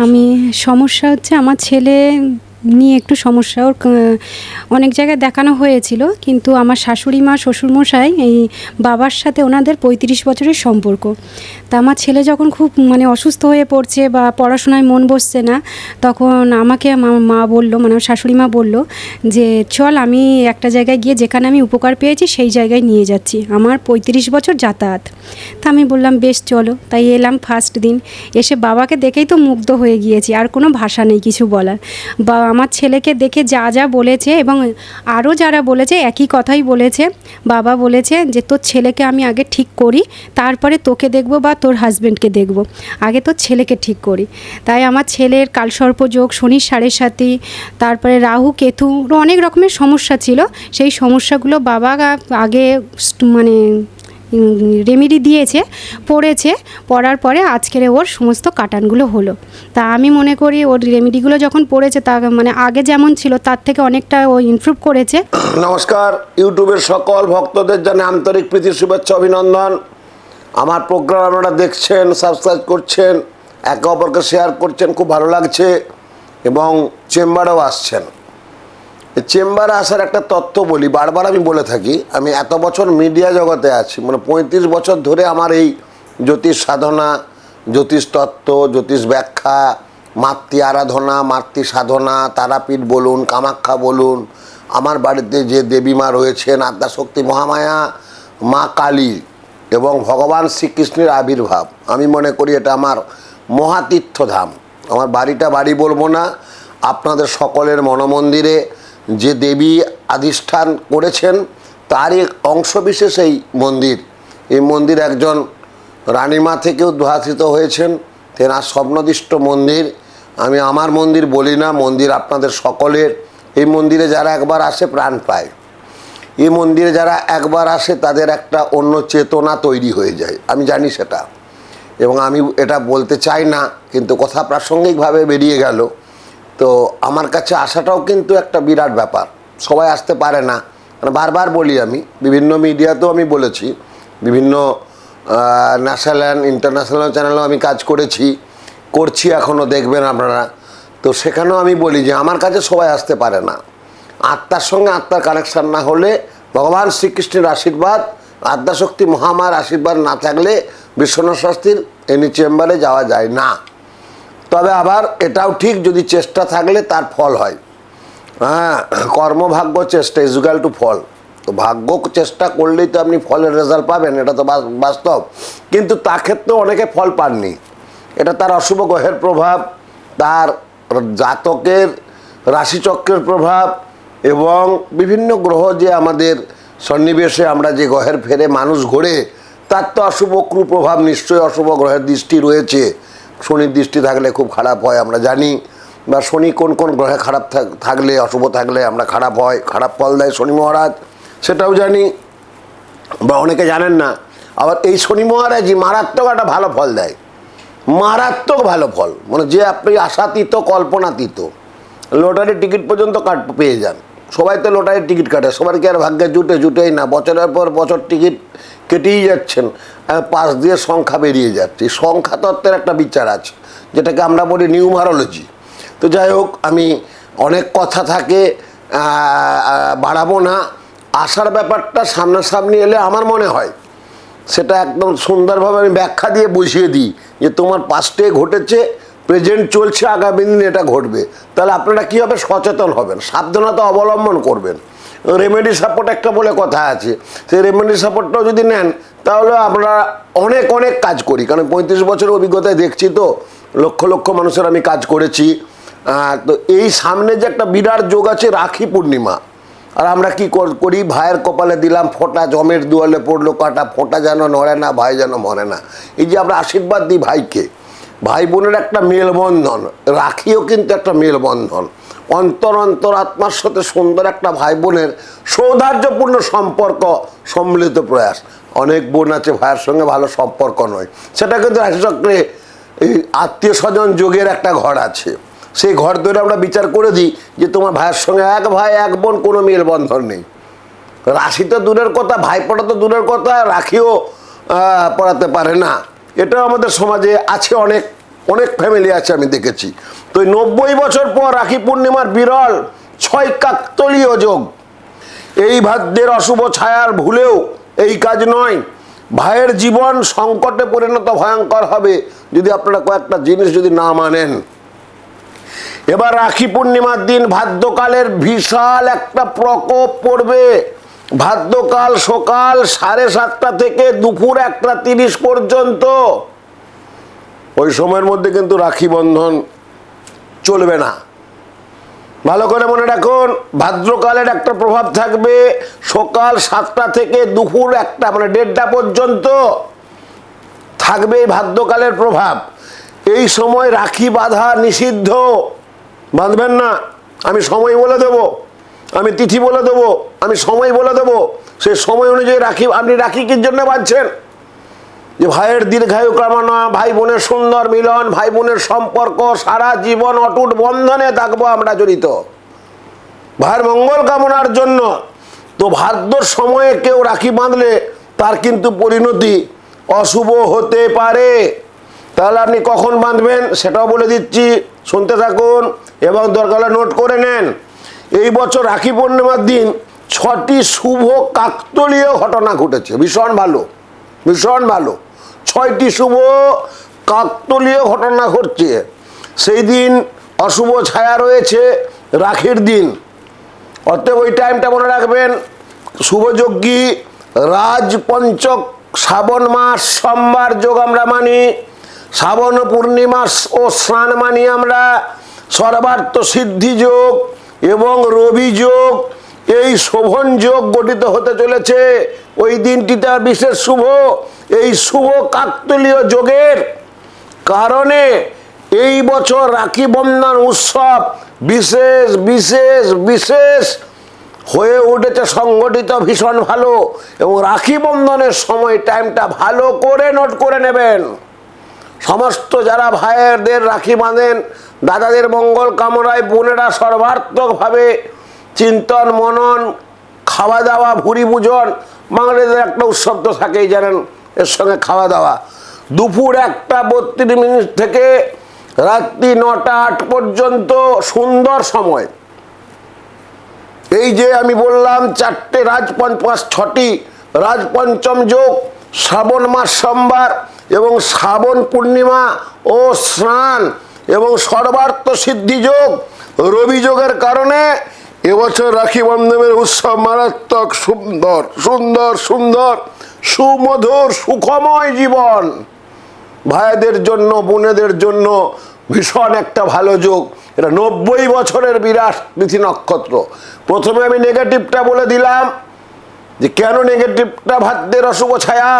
আমি সমস্যা হচ্ছে আমার ছেলে নিয়ে একটু সমস্যা। ওর অনেক জায়গায় দেখানো হয়েছিল, কিন্তু আমার শাশুড়ি মা শ্বশুরমশাই এই বাবার সাথে ওনাদের ৩৫ বছরের সম্পর্ক। তা আমার ছেলে যখন খুব অসুস্থ হয়ে পড়ছে বা পড়াশোনায় মন বসছে না, তখন আমাকে আমার মা বলল, আমার শাশুড়ি মা বলল যে চল আমি একটা জায়গায় গিয়ে যেখানে আমি উপকার পেয়েছি সেই জায়গায় নিয়ে যাচ্ছি, আমার ৩৫ বছর যাতায়াত। তা আমি বললাম বেশ চলো। তাই এলাম ফার্স্ট দিন, এসে বাবাকে দেখেই তো মুগ্ধ হয়ে গিয়েছি, আর কোনো ভাষা নেই কিছু বলার। বা আমার ছেলেকে দেখে যা যা বলেছে এবং আরও যারা বলেছে একই কথাই বলেছে। বাবা বলেছে যে তোর ছেলেকে আমি আগে ঠিক করি, তারপরে তোকে দেখব বা তোর হাজব্যান্ডকে দেখব, আগে তোর ছেলেকে ঠিক করি। তাই আমার ছেলের কালসর্পযোগ, শনির সাড়ে সাতি, তারপরে রাহু কেতু, অনেক রকমের সমস্যা ছিল। সেই সমস্যাগুলো বাবা আগে রেমেডি দিয়েছে, পড়েছে, পড়ার পরে আজকের ওর সমস্ত কাটানগুলো হলো। তা আমি মনে করি ওর রেমেডিগুলো যখন পড়েছে তা আগে যেমন ছিল তার থেকে অনেকটা ও ইমপ্রুভ করেছে। নমস্কার, ইউটিউবের সকল ভক্তদের জানাই আন্তরিক প্রীতি, শুভেচ্ছা, অভিনন্দন। আমার প্রোগ্রাম আপনারা দেখছেন, সাবস্ক্রাইব করছেন, একে অপরকে শেয়ার করছেন, খুব ভালো লাগছে। এবং চেম্বারেও আসছেন। চেম্বারে আসার একটা তথ্য বলি, বারবার আমি বলে থাকি, আমি এত বছর মিডিয়া জগতে আছি, 35 বছর ধরে আমার এই জ্যোতিষ সাধনা, জ্যোতিষ তত্ত্ব, জ্যোতিষ ব্যাখ্যা, মাতৃ আরাধনা, মাতৃ সাধনা, তারাপীঠ বলুন, কামাখ্যা বলুন, আমার বাড়িতে যে দেবী মা রয়েছেন, আদ্যাশক্তি মহামায়া, মা কালী এবং ভগবান শ্রীকৃষ্ণের আবির্ভাব, আমি মনে করি এটা আমার মহাতীর্থধাম। আমার বাড়িটা বাড়ি বলবো না, আপনাদের সকলের মনমন্দিরে যে দেবী আধিষ্ঠান করেছেন তারই অংশবিশেষ এই মন্দির। এই মন্দির একজন রানীমা থেকে উদ্ভাসিত হয়েছেন, তেনার স্বপ্নদিষ্ট মন্দির। আমি আমার মন্দির বলি না, মন্দির আপনাদের সকলের। এই মন্দিরে যারা একবার আসে প্রাণ পায়। এই মন্দিরে যারা একবার আসে তাদের একটা অন্য চেতনা তৈরি হয়ে যায়, আমি জানি সেটা। এবং আমি এটা বলতে চাই না, কিন্তু কথা প্রাসঙ্গিকভাবে বেরিয়ে গেল। তো আমার কাছে আসাটাও কিন্তু একটা বিরাট ব্যাপার, সবাই আসতে পারে না। বারবার বলি, আমি বিভিন্ন মিডিয়াতেও আমি বলেছি, বিভিন্ন ন্যাশনাল অ্যান্ড ইন্টারন্যাশনাল চ্যানেলেও আমি কাজ করছি এখনও, দেখবেন আপনারা। তো সেখানেও আমি বলি যে আমার কাছে সবাই আসতে পারে না। আত্মার সঙ্গে আত্মার কানেকশান না হলে, ভগবান শ্রীকৃষ্ণের আশীর্বাদ, আদ্যাশক্তি মহামার আশীর্বাদ না থাকলে বিশ্বনাথ শাস্ত্রীর এনি চেম্বারে যাওয়া যায় না। তবে আবার এটাও ঠিক, যদি চেষ্টা থাকলে তার ফল হয়। হ্যাঁ, কর্মভাগ্য চেষ্টা ইজ ইকুয়াল টু ফল। তো ভাগ্য চেষ্টা করলেই তো আপনি ফলের রেজাল্ট পাবেন, এটা তো বাস্তব। কিন্তু তা ক্ষেত্রেও অনেকে ফল পাননি। এটা তার অশুভ গ্রহের প্রভাব, তার জাতকের রাশিচক্রের প্রভাব, এবং বিভিন্ন গ্রহ যে আমাদের সন্নিবেশে আমরা যে গ্রহের ফেরে মানুষ ঘোরে, তার তো অশুভ কুপ্রভাব নিশ্চয়ই, অশুভ গ্রহের দৃষ্টি রয়েছে। শনির দৃষ্টি থাকলে খুব খারাপ হয় আমরা জানি, বা শনি কোন কোন গ্রহে খারাপ থাকলে, অশুভ থাকলে আমরা খারাপ হয়, খারাপ ফল দেয় শনি মহারাজ, সেটাও জানি। বা অনেকে জানেন না, আবার এই শনি মহারাজই মারাত্মক একটা ভালো ফল দেয়, মারাত্মক ভালো ফল, যে আপনি আশাতীত কল্পনাতীত। লটারির টিকিট পর্যন্ত পেয়ে যান। সবাই তো লটারির টিকিট কাটে, সবার কি আর ভাগ্যে জুটেই না? বছরের পর বছর টিকিট কেটেই যাচ্ছেন, পাশ দিয়ে সংখ্যা বেরিয়ে যাচ্ছে। সংখ্যা তত্ত্বের একটা বিচার আছে, যেটাকে আমরা বলি নিউমারোলজি। তো যাই হোক, আমি অনেক কথা থাকে, বাড়াবো না। আসার ব্যাপারটা সামনাসামনি এলে আমার মনে হয় সেটা একদম সুন্দরভাবে আমি ব্যাখ্যা দিয়ে বুঝিয়ে দিই যে তোমার পাস্টে ঘটেছে, প্রেজেন্ট চলছে, আগামী দিন এটা ঘটবে। তাহলে আপনারা কী হবে, সচেতন হবেন, সাবধানতা অবলম্বন করবেন। রেমেডি সাপোর্ট একটা বলে কথা আছে, সেই রেমেডি সাপোর্টটাও যদি নেন তাহলে আমরা অনেক অনেক কাজ করি। কারণ 35 বছরের অভিজ্ঞতায় দেখছি তো, লক্ষ লক্ষ মানুষের আমি কাজ করেছি। তো এই সামনে যে একটা বিরাট যোগ আছে, রাখি পূর্ণিমা, আর আমরা কি করি, ভাইয়ের কপালে দিলাম ফোঁটা, জমের দুয়ালে পড়লো কাটা, ফোঁটা যেন নড়ে না, ভাই যেন মরে না। এই যে আমরা আশীর্বাদ দিই ভাইকে, ভাই বোনের একটা মেলবন্ধন, রাখিও কিন্তু একটা মেলবন্ধন, অন্তর আত্মার সাথে সুন্দর একটা ভাই বোনের সৌহার্দ্যপূর্ণ সম্পর্ক, সম্মিলিত প্রয়াস। অনেক বোন আছে ভাইয়ের সঙ্গে ভালো সম্পর্ক নয়, সেটা কিন্তু রাশিচক্রে এই আত্মীয় স্বজন যোগের একটা ঘর আছে। সেই ঘর ধরে আমরা বিচার করে দিই যে তোমার ভাইয়ের সঙ্গে এক ভাই এক বোন, কোনো মেলবন্ধন নেই। রাশি তো দূরের কথা, ভাই পড়া তো দূরের কথা, রাখিও পড়াতে পারে না। এটাও আমাদের সমাজে আছে অনেক অনেক ফ্যামিলি আছে আমি দেখেছি। তো 90 বছর পর রাখি পূর্ণিমার বিরল 6 কাকতলীয় যোগ। এই ভাদ্যের অশুভ ছায়ার ভুলেও এই কাজ নয়, ভাইয়ের জীবন সংকটে পরিণত ভয়ঙ্কর হবে যদি আপনারা কয়েকটা জিনিস যদি না মানেন। এবার রাখি পূর্ণিমার দিন ভাদ্যকালের বিশাল একটা প্রকোপ পড়বে। ভাদ্যকাল সকাল 7:30 থেকে দুপুর 1:30 পর্যন্ত, ওই সময়ের মধ্যে কিন্তু রাখি বন্ধন চলবে না। ভালো করে মনে রাখুন, ভাদ্রকালের একটা প্রভাব থাকবে সকাল 7টা থেকে দুপুর 1টা মানে 1:30 পর্যন্ত থাকবে এই ভাদ্রকালের প্রভাব। এই সময় রাখি বাঁধা নিষিদ্ধ, বাঁধবেন না। আমি সময় বলে দেব, আমি তিথি বলে দেবো, আমি সময় বলে দেবো, সেই সময় অনুযায়ী রাখি। আপনি রাখি কির জন্য বাঁধছেন? যে ভাইয়ের দীর্ঘায়ু কামনা, ভাই বোনের সুন্দর মিলন, ভাই বোনের সম্পর্ক সারা জীবন অটুট বন্ধনে থাকবো আমরা জড়িত, ভাইয়ের মঙ্গল কামনার জন্য। তো ভাদ্র সময়ে কেউ রাখি বাঁধলে তার কিন্তু পরিণতি অশুভ হতে পারে। তাহলে আপনি কখন বাঁধবেন সেটাও বলে দিচ্ছি, শুনতে থাকুন এবং দরকার হলে নোট করে নেন। এই বছর রাখি পূর্ণিমার দিন 6টি শুভ কাকতলীয় ঘটনা ঘটেছে। ভীষণ ভালো, ভীষণ ভালো। 6টি শুভ কাকতলীয় ঘটনা ঘটছে। সেই দিন অশুভ ছায়া রয়েছে রাখির দিন, অতএব ওই টাইমটা মনে রাখবেন। শুভযোগ্যী রাজপঞ্চক শ্রাবণ মাস সোমবার যোগ আমরা মানি, শ্রাবণ পূর্ণিমা ও স্নান মানি আমরা, সর্বার্থ সিদ্ধি যোগ এবং রবি যোগ, এই শোভন যোগ গঠিত হতে চলেছে। ওই দিনটিটা বিশেষ শুভ। এই শুভ কাকতলীয় যোগের কারণে এই বছর রাখি বন্ধন উৎসব বিশেষ বিশেষ বিশেষ হয়ে উঠেছে, সংগঠিত ভীষণ ভালো। এবং রাখি বন্ধনের সময় টাইমটা ভালো করে নোট করে নেবেন। সমস্ত যারা ভাইয়েরদের রাখি বাঁধেন, দাদাদের মঙ্গল কামনায় বোনেরা সর্বাত্মকভাবে চিন্তন মনন, খাওয়া দাওয়া, ভুরি পূজন, বাঙালিদের একটা উৎসব তো থাকেই জানেন, এর সঙ্গে খাওয়া দাওয়া। দুপুর 1:32 থেকে রাত্রি 9টা 8 পর্যন্ত সুন্দর সময়। এই যে আমি বললাম 4টে ছটি রাজপঞ্চম যোগ, শ্রাবণ মাস সোমবার এবং শ্রাবণ পূর্ণিমা ও স্নান এবং সর্বার্থ সিদ্ধি যোগ, রবি যোগের কারণে এবছর রাখি বন্ধনের উৎসব মারাত্মক সুন্দর সুন্দর সুন্দর সুমধুর সুখময় জীবন। ভাইদের জন্য বোনেদের জন্য ভীষণ একটা ভালো যোগ। এটা 90 বছরের বিরাট তিথি নক্ষত্র। প্রথমে আমি নেগেটিভটা বলে দিলাম যে কেন নেগেটিভটা, ভাদ্যের অশুভ ছায়া,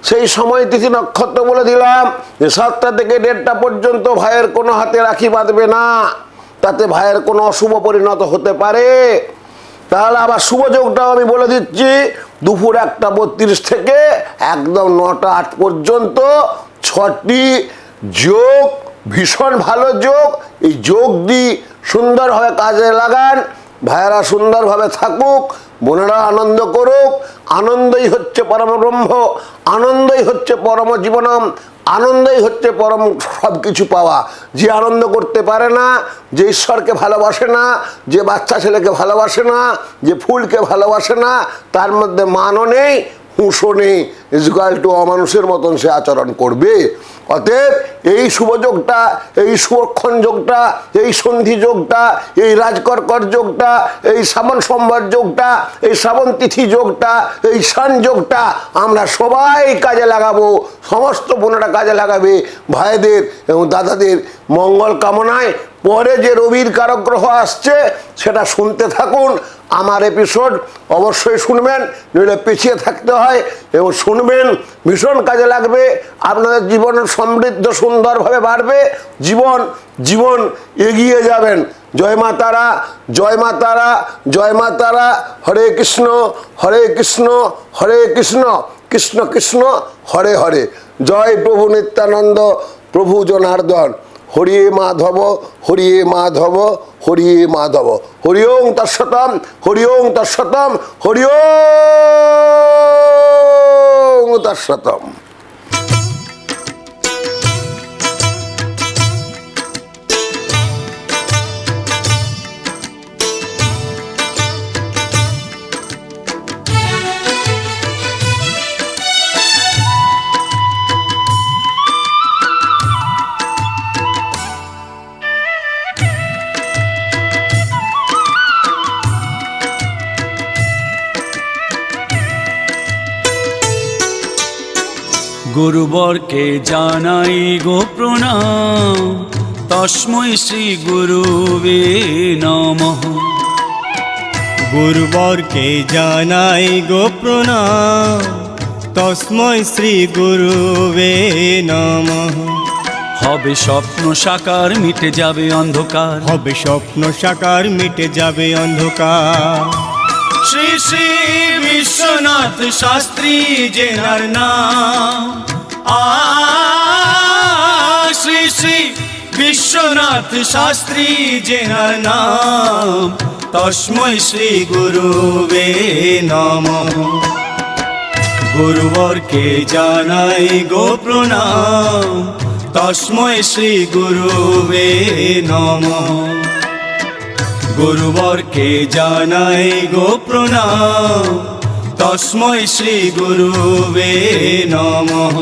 সেই সময় তিথি নক্ষত্র বলে দিলাম যে 7টা থেকে 1:30 পর্যন্ত ভাইয়ের কোনো হাতে রাখি বাঁধবে না, তাতে ভাইয়ের কোনো অশুভ পরিণত হতে পারে। তাহলে আবার শুভ যোগটাও আমি বলে দিচ্ছি, দুপুর 1:32 থেকে একদম 9টা 8 পর্যন্ত 6টি যোগ, ভীষণ ভালো যোগ। এই যোগ দিয়ে সুন্দরভাবে কাজে লাগান, ভাইয়েরা সুন্দরভাবে থাকুক, বোনেরা আনন্দ করুক। আনন্দই হচ্ছে পরম ব্রহ্ম, আনন্দই হচ্ছে পরম জীবনম, আনন্দই হচ্ছে পরম সব কিছু পাওয়া। যে আনন্দ করতে পারে না, যে ঈশ্বরকে ভালোবাসে না, যে বাচ্চা ছেলেকে ভালোবাসে না, যে ফুলকে ভালোবাসে না, তার মধ্যে মানও নেই, হুঁশও নেই, ইজগাল টু অমানুষের মতন সে আচরণ করবে। অতএব এই শুভযোগটা, এই সুরক্ষণ যোগটা, এই সন্ধি যোগটা, এই রাজকর্কট যোগটা, এই শ্রাবণ সোমবার যোগটা, এই শ্রাবণ তিথি যোগটা, এই শান যোগটা আমরা সবাই কাজে লাগাবো। সমস্ত বোনেরা কাজে লাগাবে ভাইদের এবং দাদাদের মঙ্গল কামনায়। পরে যে রবির কারক গ্রহ আসছে সেটা শুনতে থাকুন। আমার এপিসোড অবশ্যই শুনবেন, নইলে পিছিয়ে থাকতে হয়, এবং শুনবেন, ভীষণ কাজে লাগবে। আপনাদের জীবন সমৃদ্ধ সুন্দরভাবে বাড়বে, জীবন জীবন এগিয়ে যাবেন। জয় মা তারা, জয় মা তারা, জয় মা তারা। হরে কৃষ্ণ, হরে কৃষ্ণ, হরে কৃষ্ণ, কৃষ্ণ কৃষ্ণ, হরে হরে। জয় প্রভু নিত্যানন্দ, প্রভু জনার্দন। হরিয়ে মাধব, হরিয়ে মাধব, হরিয়ে মাধব। হরি ওং তৎসতম, হরি ওং তৎসতম, হরি ওং তৎসতম। গুরুবরকে জানাই গো প্রণাম, তস্মৈ শ্রী গুরুবে নমঃ। গুরুবরকে জানাই গো প্রণাম, তস্মৈ শ্রী গুরুবে নমঃ। হবে স্বপ্ন সাকার, মিটে যাবে অন্ধকার, হবে স্বপ্ন সাকার, মিটে যাবে অন্ধকার। শ্রী শ্রী বিশ্বনাথ শাস্ত্রী জেনার নাম, শ্রী শ্রী বিশ্বনাথ শাস্ত্রী জেনার নাম, তস্মৈ শ্রী গুরুবে নমঃ। গুরুবরকে জানাই গো প্রণাম, তস্মৈ শ্রী গুরুবে নমঃ। গুরুবরকে জানাই গো প্রণাম, তস্মৈ শ্রী গুরুবে নমঃ।